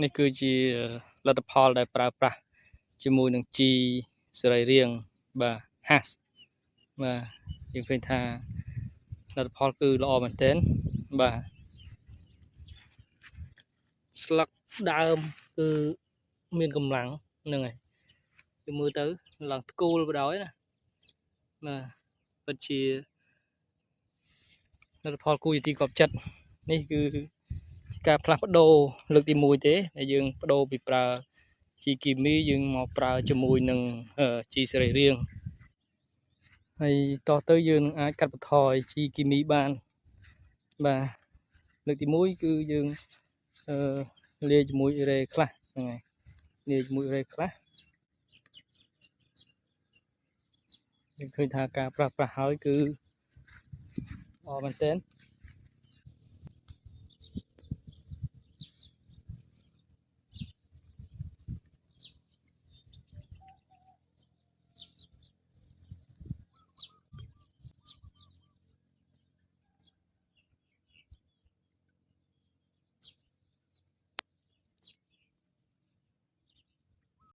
នេះគឺជាលទ្ធផលដែលប្រើប្រាស់ជាមួយនឹងជីសរីរាង្គបាទ hash បាទយើងឃើញថាលទ្ធផលគឺល្អមែនទែនបាទស្លឹកដើមគឺមានកម្លាំងហ្នឹងហើយគឺមើលទៅឡើងថ្កូលបដ ாய் ណាបាទពិតជាលទ្ធផលគួរជាទីគាប់ចិត្តនេះគឺការផ្លាស់ប្ដូរលើកទី1ទេដែលយើងបដូរពីប្រើជីគីមីយើងមកប្រើជាមួយនឹងជីសរីរាង្គហើយតទៅយើងនឹងអាចកាត់បន្ថយជីគីមីបានបាទលើកទី1គឺយើងលាយជាមួយរ៉េខ្លះហ្នឹងហើយលាយជាមួយរ៉េខ្លះយើងឃើញថាការប្រើប្រាស់ហើយគឺល្អមែនទែន